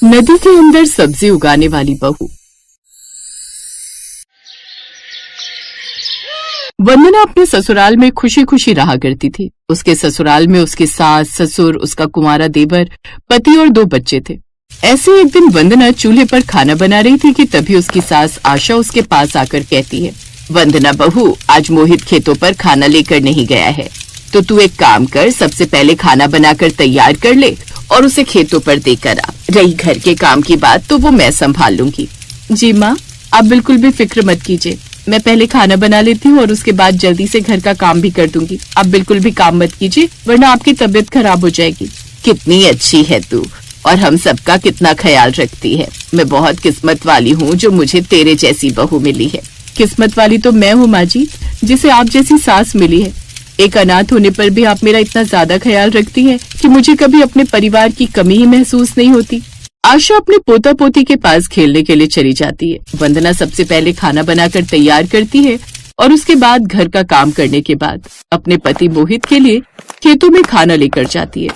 नदी के अंदर सब्जी उगाने वाली बहू। वंदना अपने ससुराल में खुशी खुशी रहा करती थी। उसके ससुराल में उसकी सास, ससुर, उसका कुंवारा देवर, पति और 2 बच्चे थे। ऐसे एक दिन वंदना चूल्हे पर खाना बना रही थी कि तभी उसकी सास आशा उसके पास आकर कहती है, वंदना बहू, आज मोहित खेतों पर खाना लेकर नहीं गया है, तो तू एक काम कर, सबसे पहले खाना बनाकर तैयार कर ले और उसे खेतों पर देकर आ। रही घर के काम की बात तो वो मैं संभाल लूंगी। जी माँ, आप बिल्कुल भी फिक्र मत कीजिए, मैं पहले खाना बना लेती हूँ और उसके बाद जल्दी से घर का काम भी कर दूंगी। आप बिल्कुल भी काम मत कीजिए, वरना आपकी तबीयत खराब हो जाएगी। कितनी अच्छी है तू और हम सबका कितना ख्याल रखती है। मैं बहुत किस्मत वाली हूँ जो मुझे तेरे जैसी बहू मिली है। किस्मत वाली तो मैं हूँ माँ जी, जिसे आप जैसी सास मिली है। एक अनाथ होने पर भी आप मेरा इतना ज्यादा ख्याल रखती हैं कि मुझे कभी अपने परिवार की कमी ही महसूस नहीं होती। आशा अपने पोता पोती के पास खेलने के लिए चली जाती है। वंदना सबसे पहले खाना बनाकर तैयार करती है और उसके बाद घर का काम करने के बाद अपने पति मोहित के लिए खेतों में खाना लेकर जाती है।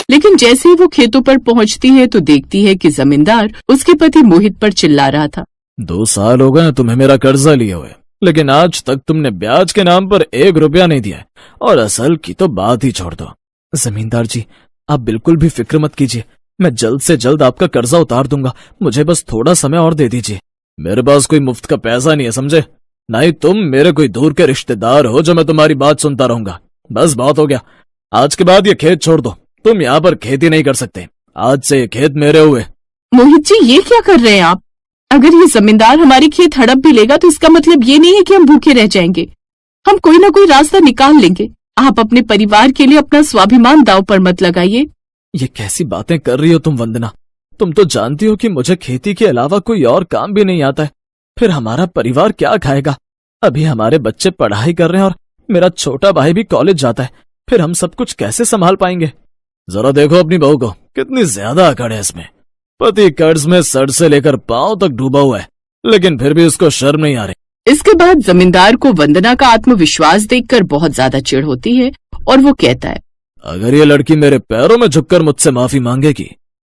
लेकिन जैसे ही वो खेतों पर पहुंचती है तो देखती है कि जमींदार उसके पति मोहित पर चिल्ला रहा था। 2 साल हो गए तुम्हें मेरा कर्जा लिए हुए, लेकिन आज तक तुमने ब्याज के नाम पर 1 रुपया नहीं दिया और असल की तो बात ही छोड़ दो। जमींदार जी, आप बिल्कुल भी फिक्र मत कीजिए, मैं जल्द से जल्द आपका कर्जा उतार दूंगा, मुझे बस थोड़ा समय और दे दीजिए। मेरे पास कोई मुफ्त का पैसा नहीं है, समझे? नहीं तुम मेरे कोई दूर के रिश्तेदार हो जो मैं तुम्हारी बात सुनता रहूंगा। बस बहुत हो गया, आज के बाद ये खेत छोड़ दो, तुम यहाँ पर खेती नहीं कर सकते। आज से ये खेत मेरे हुए। मोहित जी, ये क्या कर रहे हैं आप? अगर ये जमींदार हमारी खेत हड़प भी लेगा तो इसका मतलब ये नहीं है कि हम भूखे रह जाएंगे। हम कोई ना कोई रास्ता निकाल लेंगे। आप अपने परिवार के लिए अपना स्वाभिमान दांव पर मत लगाइए। ये कैसी बातें कर रही हो तुम वंदना? तुम तो जानती हो कि मुझे खेती के अलावा कोई और काम भी नहीं आता है। फिर हमारा परिवार क्या खाएगा? अभी हमारे बच्चे पढ़ाई कर रहे हैं और मेरा छोटा भाई भी कॉलेज जाता है, फिर हम सब कुछ कैसे संभाल पाएंगे? जरा देखो अपनी बहू को, कितनी ज्यादा अकड़ है इसमें। पति कर्ज में सर से लेकर पांव तक डूबा हुआ है, लेकिन फिर भी उसको शर्म नहीं आ रही। इसके बाद जमींदार को वंदना का आत्मविश्वास देखकर बहुत ज्यादा चिढ़ होती है और वो कहता है, अगर ये लड़की मेरे पैरों में झुककर मुझसे माफी मांगेगी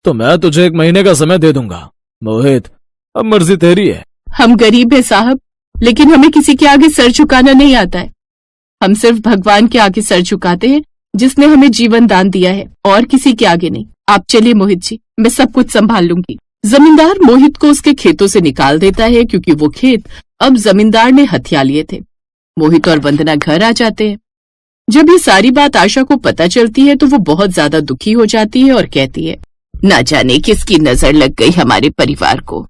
तो मैं तुझे 1 महीने का समय दे दूंगा। मोहित, अब मर्जी तेरी है। हम गरीब है साहब, लेकिन हमें किसी के आगे सर झुकाना नहीं आता है। हम सिर्फ भगवान के आगे सर झुकाते हैं जिसने हमें जीवन दान दिया है, और किसी के आगे नहीं। आप चलिए मोहित जी, मैं सब कुछ संभाल लूंगी। जमींदार मोहित को उसके खेतों से निकाल देता है क्योंकि वो खेत अब जमींदार ने हथिया लिए थे। मोहित और वंदना घर आ जाते हैं। जब ये सारी बात आशा को पता चलती है तो वो बहुत ज्यादा दुखी हो जाती है और कहती है, ना जाने किसकी नजर लग गई हमारे परिवार को।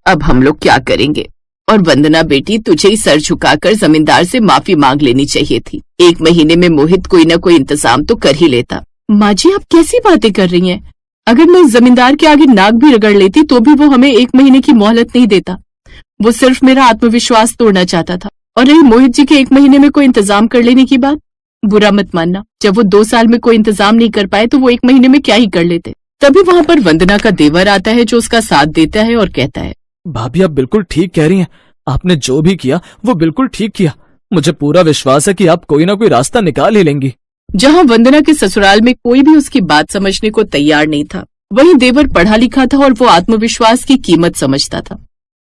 अब हम लोग क्या करेंगे? और वंदना बेटी, तुझे ही सर झुकाकर जमींदार से माफी मांग लेनी चाहिए थी। 1 महीने में मोहित कोई न कोई इंतजाम तो कर ही लेता। माँ जी, आप कैसी बातें कर रही हैं? अगर मैं जमींदार के आगे नाक भी रगड़ लेती तो भी वो हमें 1 महीने की मोहलत नहीं देता। वो सिर्फ मेरा आत्मविश्वास तोड़ना चाहता था। और रही मोहित जी के 1 महीने में कोई इंतजाम कर लेने की बात, बुरा मत मानना, जब वो 2 साल में कोई इंतजाम नहीं कर पाए तो वो 1 महीने में क्या ही कर लेते। तभी वहाँ पर वंदना का देवर आता है जो उसका साथ देता है और कहता है, भाभी आप बिल्कुल ठीक कह रही हैं, आपने जो भी किया वो बिल्कुल ठीक किया। मुझे पूरा विश्वास है कि आप कोई ना कोई रास्ता निकाल ही लेंगी। जहाँ वंदना के ससुराल में कोई भी उसकी बात समझने को तैयार नहीं था, वहीं देवर पढ़ा लिखा था और वो आत्मविश्वास की कीमत समझता था।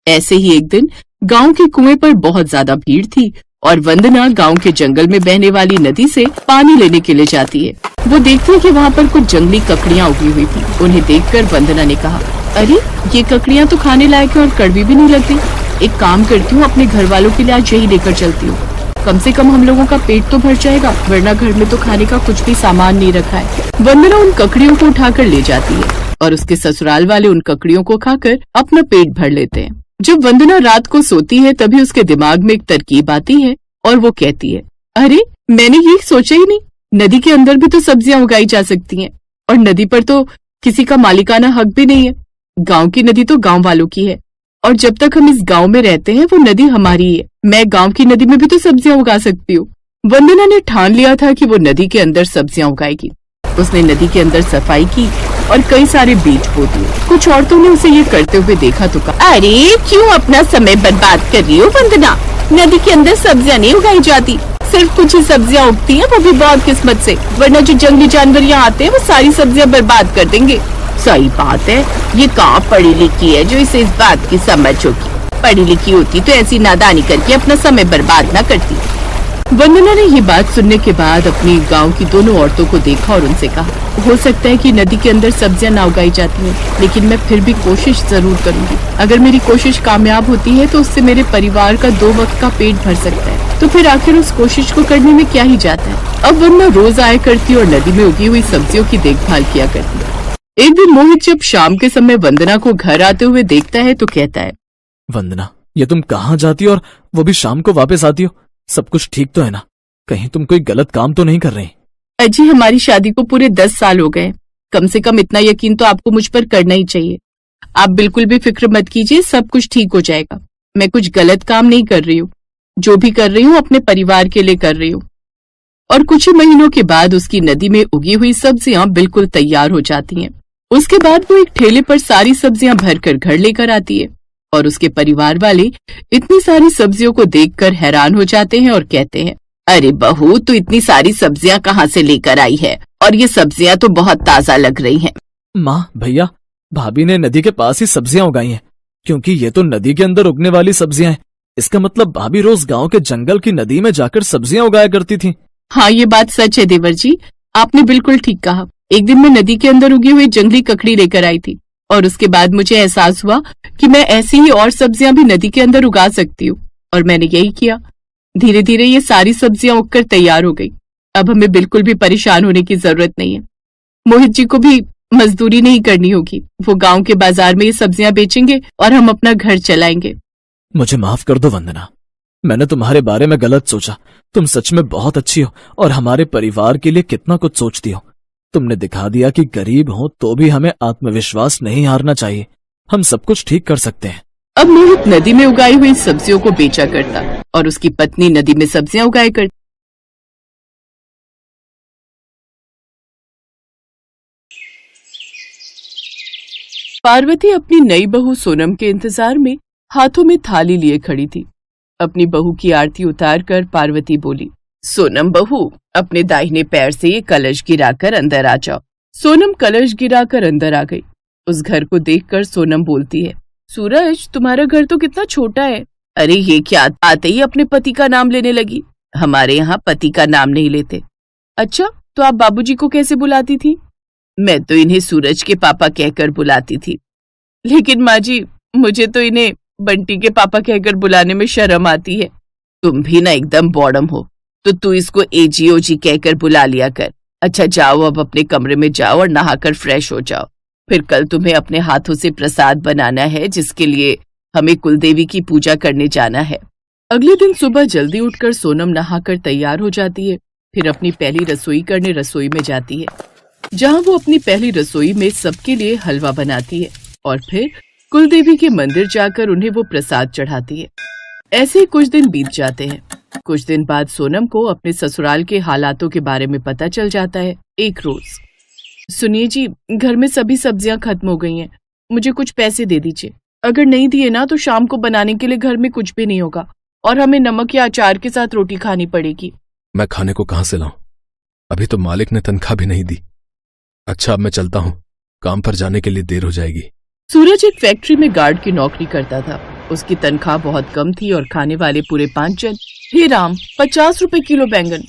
ऐसे ही एक दिन गांव के कुएं पर बहुत ज्यादा भीड़ थी और वंदना गांव के जंगल में बहने वाली नदी से पानी लेने के लिए जाती है। वो देखती है कि वहाँ पर कुछ जंगली ककड़ियाँ उगी हुई थी। उन्हें देखकर वंदना ने कहा, अरे ये ककड़ियाँ तो खाने लायक है और कड़वी भी नहीं लगती। एक काम करती हूँ, अपने घर वालों के लिए आज यही लेकर चलती हूँ। कम से कम हम लोगों का पेट तो भर जाएगा, वरना घर में तो खाने का कुछ भी सामान नहीं रखा है। वंदना उन ककड़ियों को उठाकर ले जाती है और उसके ससुराल वाले उन ककड़ियों को खाकर अपना पेट भर लेते हैं। जब वंदना रात को सोती है तभी उसके दिमाग में एक तरकीब आती है और वो कहती है, अरे मैंने ये सोचा ही नहीं, नदी के अंदर भी तो सब्जियां उगाई जा सकती हैं और नदी पर तो किसी का मालिकाना हक भी नहीं है। गांव की नदी तो गांव वालों की है और जब तक हम इस गांव में रहते हैं वो नदी हमारी है। मैं गांव की नदी में भी तो सब्जियां उगा सकती हूँ। वंदना ने ठान लिया था कि वो नदी के अंदर सब्जियां उगाएगी। उसने नदी के अंदर सफाई की और कई सारे बीज बो दिए। कुछ औरतों ने उसे ये करते हुए देखा तो कहा, अरे क्यों अपना समय बर्बाद कर रही हो वंदना? नदी के अंदर सब्जियां नहीं उगाई जाती, सिर्फ कुछ ही सब्जियां उगती हैं, वो भी बहुत किस्मत से, वरना जो जंगली जानवर यहाँ आते हैं वो सारी सब्जियां बर्बाद कर देंगे। सही बात है, ये कहाँ पढ़ी लिखी है जो इसे इस बात की समझ होगी। पढ़ी लिखी होती तो ऐसी नादानी करके अपना समय बर्बाद न करती। वंदना ने ये बात सुनने के बाद अपनी गांव की दोनों औरतों को देखा और उनसे कहा, हो सकता है कि नदी के अंदर सब्जियां ना उगाई जाती हैं, लेकिन मैं फिर भी कोशिश जरूर करूंगी। अगर मेरी कोशिश कामयाब होती है तो उससे मेरे परिवार का 2 वक्त का पेट भर सकता है, तो फिर आखिर उस कोशिश को करने में क्या ही जाता है। अब वंदना रोज आया करती और नदी में उगी हुई सब्जियों की देखभाल किया करती। एक दिन मोहित जब शाम के समय वंदना को घर आते हुए देखता है तो कहता है, वंदना, ये तुम कहाँ जाती हो और वो भी शाम को वापस आती हो? सब कुछ ठीक तो है ना? कहीं तुम कोई गलत काम तो नहीं कर रही? अजी, हमारी शादी को पूरे 10 साल हो गए, कम से कम इतना यकीन तो आपको मुझ पर करना ही चाहिए। आप बिल्कुल भी फिक्र मत कीजिए, सब कुछ ठीक हो जाएगा। मैं कुछ गलत काम नहीं कर रही हूँ, जो भी कर रही हूँ अपने परिवार के लिए कर रही हूँ। और कुछ ही महीनों के बाद उसकी नदी में उगी हुई सब्जियां बिल्कुल तैयार हो जाती हैं। उसके बाद वो एक ठेले पर सारी सब्जियां भरकर घर लेकर आती है और उसके परिवार वाले इतनी सारी सब्जियों को देखकर हैरान हो जाते हैं और कहते हैं, अरे बहू, तू इतनी सारी सब्जियां कहाँ से लेकर आई है? और ये सब्जियां तो बहुत ताजा लग रही हैं। माँ, भैया, भाभी ने नदी के पास ही सब्जियां उगाई हैं, क्योंकि ये तो नदी के अंदर उगने वाली सब्जियां हैं। इसका मतलब भाभी रोज गांव के जंगल की नदी में जाकर सब्जियां उगाया करती थी। हाँ, ये बात सच है देवर जी, आपने बिल्कुल ठीक कहा। एक दिन मैं नदी के अंदर उगी हुई जंगली ककड़ी लेकर आई थी और उसके बाद मुझे एहसास हुआ कि मैं ऐसी ही और सब्जियां भी नदी के अंदर उगा सकती हूँ, और मैंने यही किया। धीरे धीरे ये सारी सब्जियां उगकर तैयार हो गई। अब हमें बिल्कुल भी परेशान होने की जरूरत नहीं है। मोहित जी को भी मजदूरी नहीं करनी होगी, वो गांव के बाजार में ये सब्जियां बेचेंगे और हम अपना घर चलाएंगे। मुझे माफ कर दो वंदना, मैंने तुम्हारे बारे में गलत सोचा। तुम सच में बहुत अच्छी हो और हमारे परिवार के लिए कितना कुछ सोचती हो। तुमने दिखा दिया कि गरीब हो तो भी हमें आत्मविश्वास नहीं हारना चाहिए। हम सब कुछ ठीक कर सकते हैं। अब मोहित नदी में उगाई हुई सब्जियों को बेचा करता और उसकी पत्नी नदी में सब्जियां उगाया करती। पार्वती अपनी नई बहू सोनम के इंतजार में हाथों में थाली लिए खड़ी थी। अपनी बहू की आरती उतारकर पार्वती बोली, सोनम बहू, अपने दाहिने पैर से ये कलश गिराकर अंदर आ जाओ। सोनम कलश गिराकर अंदर आ गई। उस घर को देखकर सोनम बोलती है, सूरज, तुम्हारा घर तो कितना छोटा है। अरे ये क्या, आते ही अपने पति का नाम लेने लगी। हमारे यहाँ पति का नाम नहीं लेते। अच्छा, तो आप बाबूजी को कैसे बुलाती थी? मैं तो इन्हें सूरज के पापा कहकर बुलाती थी। लेकिन माँ जी, मुझे तो इन्हें बंटी के पापा कहकर बुलाने में शर्म आती है। तुम भी ना एकदम बॉडम हो, तो तू इसको एजी ओजी कहकर बुला लिया कर। अच्छा जाओ, अब अपने कमरे में जाओ और नहाकर फ्रेश हो जाओ। फिर कल तुम्हें अपने हाथों से प्रसाद बनाना है, जिसके लिए हमें कुलदेवी की पूजा करने जाना है। अगले दिन सुबह जल्दी उठकर सोनम नहाकर तैयार हो जाती है। फिर अपनी पहली रसोई करने रसोई में जाती है, जहाँ वो अपनी पहली रसोई में सबके लिए हलवा बनाती है और फिर कुलदेवी के मंदिर जाकर उन्हें वो प्रसाद चढ़ाती है। ऐसे ही कुछ दिन बीत जाते हैं। कुछ दिन बाद सोनम को अपने ससुराल के हालातों के बारे में पता चल जाता है। एक रोज, सुनिए जी, घर में सभी सब्जियां खत्म हो गई हैं, मुझे कुछ पैसे दे दीजिए। अगर नहीं दिए ना तो शाम को बनाने के लिए घर में कुछ भी नहीं होगा और हमें नमक या अचार के साथ रोटी खानी पड़ेगी। मैं खाने को कहां से लाऊं? अभी तो मालिक ने तनख्वाह भी नहीं दी। अच्छा, अब मैं चलता हूं, काम पर जाने के लिए देर हो जाएगी। सूरज एक फैक्ट्री में गार्ड की नौकरी करता था। उसकी तनख्वाह बहुत कम थी और खाने वाले पूरे 5 जन। हे राम, 50 रुपए किलो बैंगन?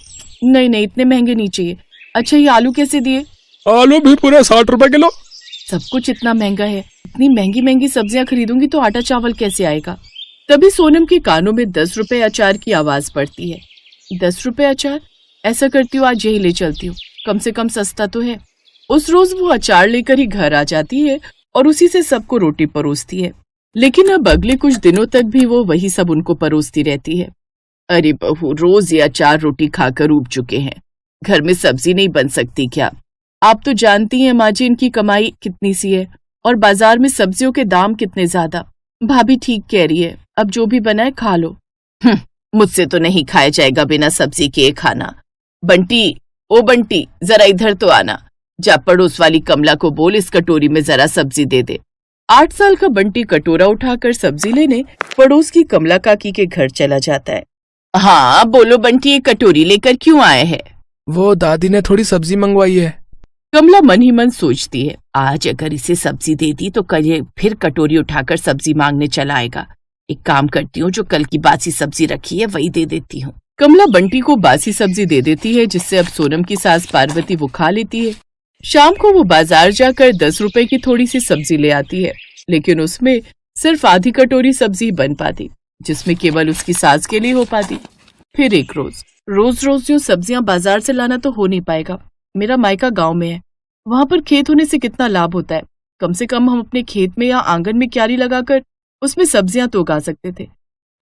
नहीं नहीं, इतने महंगे नहीं चाहिए। अच्छा, ये आलू कैसे दिए? आलू भी पूरे 60 रुपए किलो। सब कुछ इतना महंगा है, इतनी महंगी महंगी सब्जियां खरीदूंगी तो आटा चावल कैसे आएगा? तभी सोनम के कानों में 10 रुपए अचार की आवाज पड़ती है। 10 रुपए अचार? ऐसा करती हूँ, आज यही ले चलती हूँ, कम से कम सस्ता तो है। उस रोज वो अचार लेकर ही घर आ जाती है और उसी से सबको रोटी परोसती है। लेकिन अब अगले कुछ दिनों तक भी वो वही सब उनको परोसती रहती है। अरे बहू, रोज ये अचार रोटी खाकर ऊब चुके हैं, घर में सब्जी नहीं बन सकती क्या? आप तो जानती हैं माँ जी, इनकी कमाई कितनी सी है और बाजार में सब्जियों के दाम कितने ज्यादा। भाभी ठीक कह रही है, अब जो भी बनाए खा लो। मुझसे तो नहीं खाया जाएगा बिना सब्जी के खाना। बंटी, ओ बंटी, जरा इधर तो आना। जा पड़ोस वाली कमला को बोल इस कटोरी में जरा सब्जी दे दे। 8 साल का बंटी कटोरा उठाकर सब्जी लेने पड़ोस की कमला काकी के घर चला जाता है। हाँ बोलो बंटी, ये कटोरी लेकर क्यों आए हैं? वो दादी ने थोड़ी सब्जी मंगवाई है। कमला मन ही मन सोचती है, आज अगर इसे सब्जी दे दी तो कल ये फिर कटोरी उठाकर सब्जी मांगने चला आएगा। एक काम करती हूँ, जो कल की बासी सब्जी रखी है वही दे देती हूँ। कमला बंटी को बासी सब्जी दे देती है, जिससे अब सोनम की सास पार्वती वो खा लेती है। शाम को वो बाजार जाकर 10 रुपए की थोड़ी सी सब्जी ले आती है, लेकिन उसमें सिर्फ आधी कटोरी सब्जी बन पाती, जिसमें केवल उसकी सास के लिए हो पाती। फिर एक रोज रोज जो सब्जियां बाजार से लाना तो हो नहीं पाएगा। मेरा मायका गांव में है, वहां पर खेत होने से कितना लाभ होता है। कम से कम हम अपने खेत में या आंगन में क्यारी लगाकर उसमें सब्जियां तो उगा सकते थे,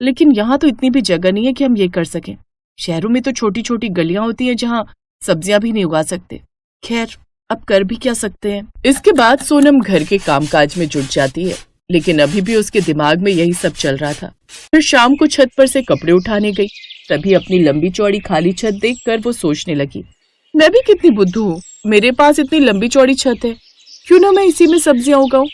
लेकिन यहाँ तो इतनी भी जगह नहीं है कि हम ये कर सकें। शहरों में तो छोटी छोटी गलियां होती हैं जहाँ सब्जियां भी नहीं उगा सकते। खैर, अब कर भी क्या सकते हैं। इसके बाद सोनम घर के कामकाज में जुट जाती है, लेकिन अभी भी उसके दिमाग में यही सब चल रहा था। फिर शाम को छत पर से कपड़े उठाने गई, तभी अपनी लंबी चौड़ी खाली छत देखकर वो सोचने लगी, मैं भी कितनी बुद्धू हूँ, मेरे पास इतनी लंबी चौड़ी छत है, क्यों ना मैं इसी में सब्जियां उगाऊं।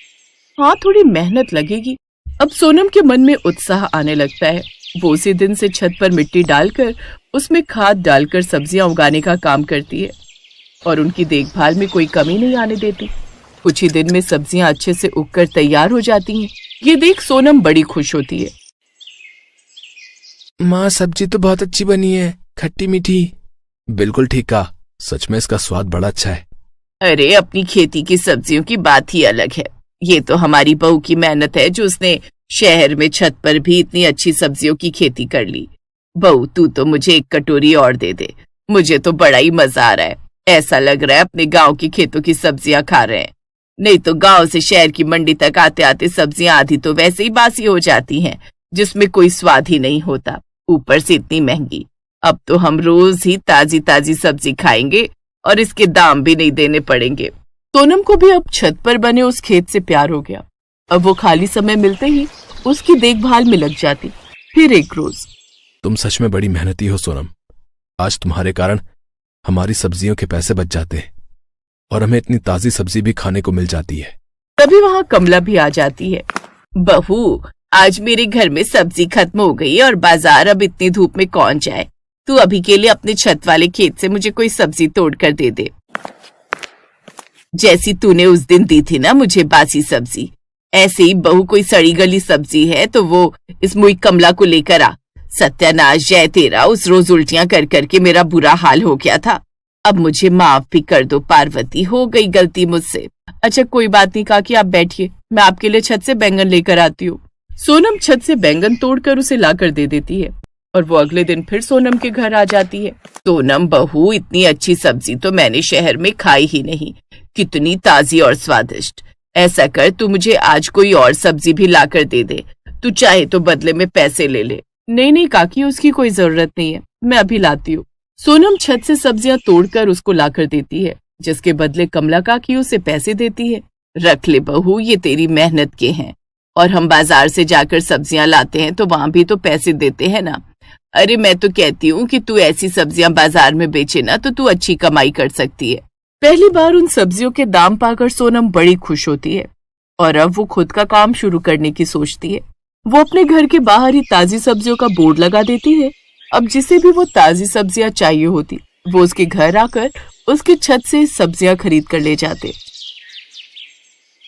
हाँ, थोड़ी मेहनत लगेगी। अब सोनम के मन में उत्साह आने लगता है। वो उसी दिन से छत पर मिट्टी डालकर उसमें खाद डालकर सब्जियां उगाने का काम करती है और उनकी देखभाल में कोई कमी नहीं आने देती। कुछ ही दिन में सब्जियां अच्छे से उगकर तैयार हो जाती हैं। ये देख सोनम बड़ी खुश होती है। माँ, सब्जी तो बहुत अच्छी बनी है, खट्टी मीठी। बिल्कुल ठीक कहा, सच में इसका स्वाद बड़ा अच्छा है। अरे, अपनी खेती की सब्जियों की बात ही अलग है। ये तो हमारी बहू की मेहनत है जो उसने शहर में छत पर भी इतनी अच्छी सब्जियों की खेती कर ली। बहू, तू तो मुझे एक कटोरी और दे दे, मुझे तो बड़ा ही मजा आ रहा है। ऐसा लग रहा है अपने गांव की खेतों की सब्जियां खा रहे हैं। नहीं तो गांव से शहर की मंडी तक आते आते सब्जियां आधी तो वैसे ही बासी हो जाती हैं, जिसमें कोई स्वाद ही नहीं होता, ऊपर से इतनी महंगी। अब तो हम रोज ही ताजी ताजी सब्जी खाएंगे और इसके दाम भी नहीं देने पड़ेंगे। सोनम को भी अब छत पर बने उस खेत से प्यार हो गया। अब वो खाली समय मिलते ही उसकी देखभाल में लग जाती। फिर एक रोज, तुम सच में बड़ी मेहनती हो सोनम। आज तुम्हारे कारण हमारी सब्जियों के पैसे बच जाते हैं और हमें इतनी ताजी सब्जी भी खाने को मिल जाती है। तभी वहाँ कमला भी आ जाती है। बहू, आज मेरे घर में सब्जी खत्म हो गई और बाजार अब इतनी धूप में कौन जाए। तू अभी के लिए अपने छत वाले खेत से मुझे कोई सब्जी तोड़ कर दे दे, जैसी तूने उस दिन दी थी ना मुझे बासी सब्जी। ऐसे ही बहू कोई सड़ी गली सब्जी है तो वो इस मुई कमला को लेकर आ। सत्यानाश जय तेरा, उस रोज उल्टियां कर करके मेरा बुरा हाल हो गया था। अब मुझे माफ भी कर दो पार्वती, हो गई गलती मुझसे। अच्छा कोई बात नहीं काकी, आप बैठिए, मैं आपके लिए छत से बैंगन लेकर आती हूँ। सोनम छत से बैंगन तोड़कर उसे लाकर दे देती है और वो अगले दिन फिर सोनम के घर आ जाती है। सोनम बहू, इतनी अच्छी सब्जी तो मैंने शहर में खाई ही नहीं, कितनी ताजी और स्वादिष्ट। ऐसा कर, तू मुझे आज कोई और सब्जी भी लाकर दे दे, तू चाहे तो बदले में पैसे ले ले। नहीं काकी, उसकी कोई जरूरत नहीं है, मैं अभी लाती हूँ। सोनम छत से सब्जियां तोड़कर उसको लाकर देती है, जिसके बदले कमला काकी उसे पैसे देती है। रख ले बहू, ये तेरी मेहनत के हैं, और हम बाजार से जाकर सब्जियां लाते हैं तो वहां भी तो पैसे देते हैं ना। अरे मैं तो कहती हूँ कि तू ऐसी सब्जियां बाजार में बेचे ना तो तू अच्छी कमाई कर सकती है। पहली बार उन सब्जियों के दाम पाकर सोनम बड़ी खुश होती है और अब वो खुद का काम शुरू करने की सोचती है। वो अपने घर के बाहर ही ताजी सब्जियों का बोर्ड लगा देती है। अब जिसे भी वो ताजी सब्जियां चाहिए होती वो उसके घर आकर उसकी छत से सब्जियां खरीद कर ले जाते।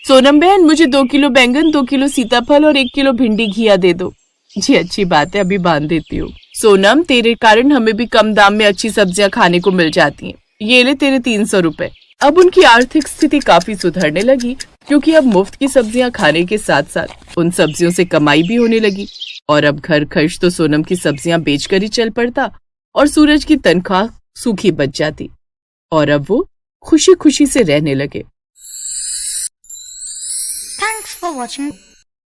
सोनम बहन, मुझे 2 किलो बैंगन, 2 किलो सीताफल और 1 किलो भिंडी घिया दे दो। जी अच्छी बात है, अभी बांध देती हूँ। सोनम, तेरे कारण हमें भी कम दाम में अच्छी सब्जियां खाने को मिल जाती हैं। ये ले तेरे 300 रुपए। अब उनकी आर्थिक स्थिति काफी सुधरने लगी, क्योंकि अब मुफ्त की सब्जियां खाने के साथ साथ उन सब्जियों से कमाई भी होने लगी और अब घर खर्च तो सोनम की सब्जियां बेचकर ही चल पड़ता और सूरज की तनख्वाह सूखी बच जाती और अब वो खुशी खुशी से रहने लगे। Thanks for watching.